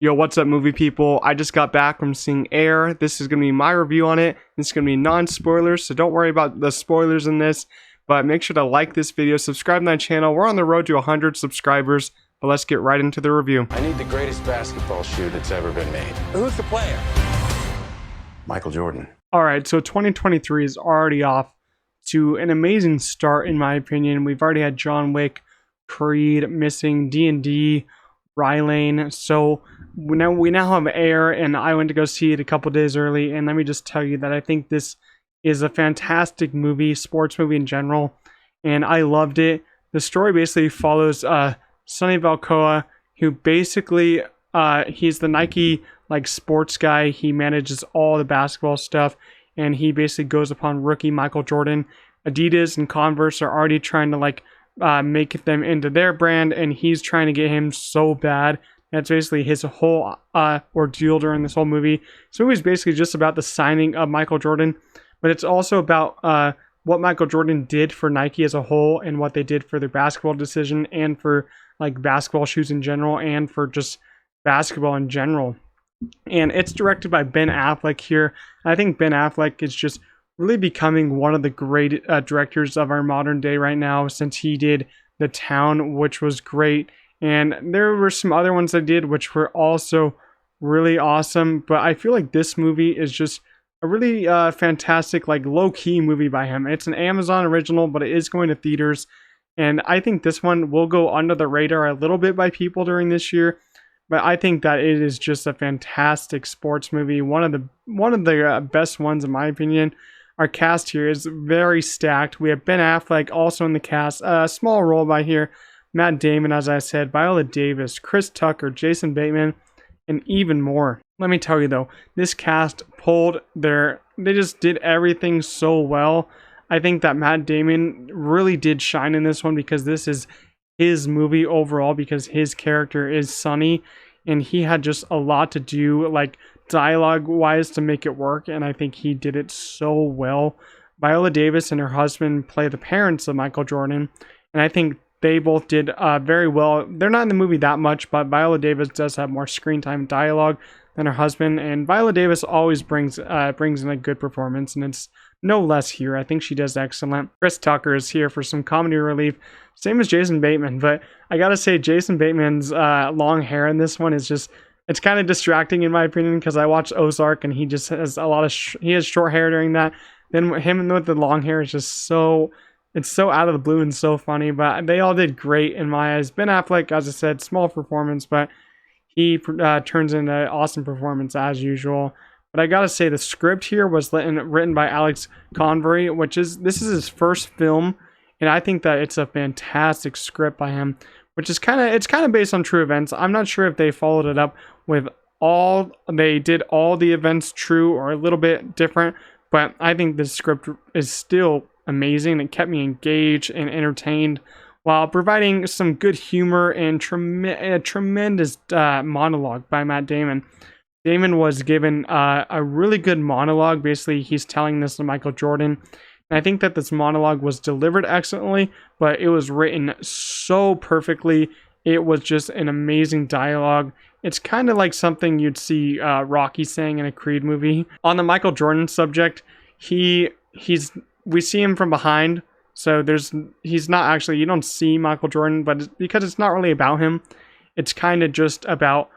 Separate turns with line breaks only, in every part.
Yo, what's up, movie people? I just got back from seeing Air. This is going to be my review on it. This is going to be non-spoilers, so don't worry about the spoilers in this. But make sure to like this video, subscribe to my channel. We're on the road to 100 subscribers, but let's get right into the review.
I need the greatest basketball shoe that's ever been made.
Who's the player?
Michael Jordan.
Alright, so 2023 is already off to an amazing start, in my opinion. We've already had John Wick, Creed, missing D&D, Rylane. So we now have Air, and I went to go see it a couple days early, and let me just tell you that I think this is a fantastic movie, sports movie in general, and I loved it. The story basically follows Sonny Valcoa, who basically he's the Nike sports guy. He manages all the basketball stuff, and he basically goes upon rookie Michael Jordan. Adidas and Converse are already trying to make them into their brand, and he's trying to get him so bad. That's basically his whole ordeal during this whole movie. This movie is basically just about the signing of Michael Jordan, but it's also about what Michael Jordan did for Nike as a whole, and what they did for their basketball decision, and for basketball shoes in general, and for just basketball in general. And it's directed by Ben Affleck here. I think Ben Affleck is just really becoming one of the great directors of our modern day right now, since he did The Town, which was great, and there were some other ones I did which were also really awesome. But I feel like this movie is just a really fantastic, low-key movie by him. It's an Amazon original, but it is going to theaters, and I think this one will go under the radar a little bit by people during this year. But I think that it is just a fantastic sports movie, one of the best ones in my opinion. Our cast here is very stacked. We have Ben Affleck also in the cast, a small role by here, Matt Damon, as I said, Viola Davis, Chris Tucker, Jason Bateman, and even more. Let me tell you though, this cast they just did everything so well. I think that Matt Damon really did shine in this one, because this is his movie overall, because his character is Sonny, and he had just a lot to do, dialogue wise, to make it work, and I think he did it so well. Viola Davis and her husband play the parents of Michael Jordan, and I think they both did very well. They're not in the movie that much, but Viola Davis does have more screen time and dialogue than her husband, and Viola Davis always brings in a good performance, and it's no less here. I think she does excellent. Chris Tucker is here for some comedy relief, same as Jason Bateman, but I gotta say Jason Bateman's long hair in this one is just, it's kind of distracting in my opinion, because I watched Ozark and he just has a lot of he has short hair during that. Then him with the long hair is just so, it's so out of the blue and so funny. But they all did great in my eyes. Ben Affleck, as I said, small performance, but he turns in an awesome performance as usual. But I gotta say, the script here was written by Alex Convery, this is his first film, and I think that it's a fantastic script by him, which is kind of based on true events. I'm not sure if they followed it up with they did all the events true or a little bit different, but I think this script is still amazing. It kept me engaged and entertained, while providing some good humor and a tremendous monologue by Matt Damon. Damon was given a really good monologue. Basically, he's telling this to Michael Jordan. And I think that this monologue was delivered excellently, but it was written so perfectly. It was just an amazing dialogue. It's kind of like something you'd see Rocky saying in a Creed movie. On the Michael Jordan subject, we see him from behind. So he's not actually, you don't see Michael Jordan, but because it's not really about him, it's kind of just about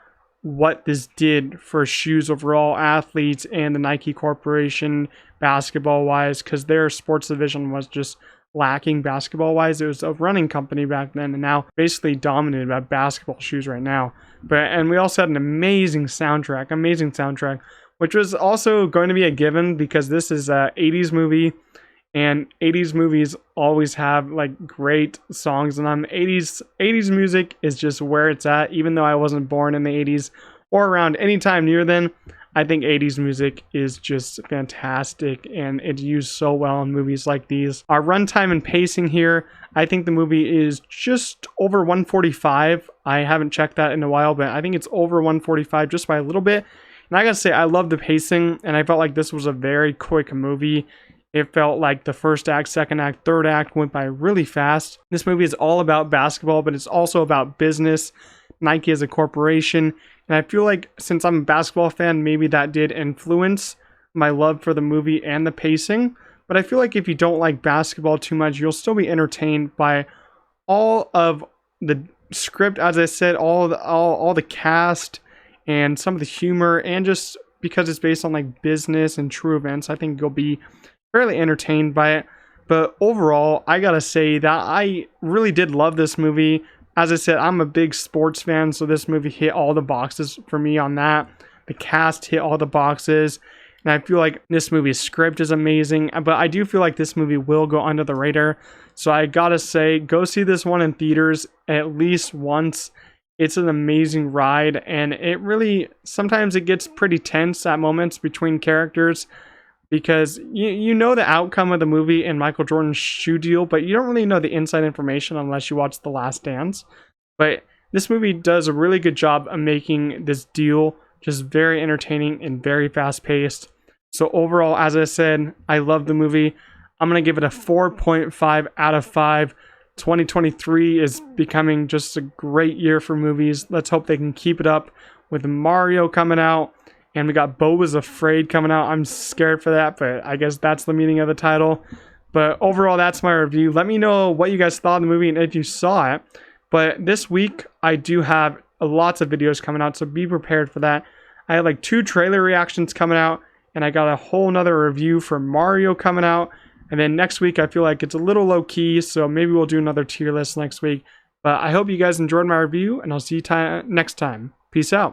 what this did for shoes overall, athletes, and the Nike Corporation basketball wise, because their sports division was just lacking basketball wise. It was a running company back then, and now basically dominated by basketball shoes right now. And we also had an amazing soundtrack, which was also going to be a given, because this is a 80s movie, and 80s movies always have great songs in them. 80s music is just where it's at. Even though I wasn't born in the 80s or around any time near then, I think 80s music is just fantastic, and it's used so well in movies like these. Our runtime and pacing here, I think the movie is just over 145. I haven't checked that in a while, but I think it's over 145 just by a little bit. And I gotta say, I love the pacing, and I felt like this was a very quick movie. It felt like the first act, second act, third act went by really fast. This movie is all about basketball, but it's also about business, Nike as a corporation, And I feel like since I'm a basketball fan, maybe that did influence my love for the movie and the pacing. But I feel like if you don't like basketball too much, you'll still be entertained by all of the script, as I said, all the cast and some of the humor, and just because it's based on like business and true events, I think you'll be fairly entertained by it. But overall, I gotta say that I really did love this movie. As I said, I'm a big sports fan, so this movie hit all the boxes for me on that. The cast hit all the boxes, and I feel like this movie's script is amazing, but I do feel like this movie will go under the radar. So I gotta say, go see this one in theaters at least once. It's an amazing ride, and it really, sometimes it gets pretty tense at moments between characters, because you know the outcome of the movie and Michael Jordan's shoe deal, but you don't really know the inside information unless you watch The Last Dance. But this movie does a really good job of making this deal just very entertaining and very fast paced. So overall, as I said, I love the movie. I'm going to give it a 4.5 out of 5. 2023 is becoming just a great year for movies. Let's hope they can keep it up with Mario coming out. And we got Beau Was Afraid coming out. I'm scared for that, but I guess that's the meaning of the title. But overall, that's my review. Let me know what you guys thought of the movie and if you saw it. But this week, I do have lots of videos coming out, so be prepared for that. I have like 2 trailer reactions coming out, and I got a whole nother review for Mario coming out. And then next week, I feel like it's a little low key, so maybe we'll do another tier list next week. But I hope you guys enjoyed my review, and I'll see you next time. Peace out.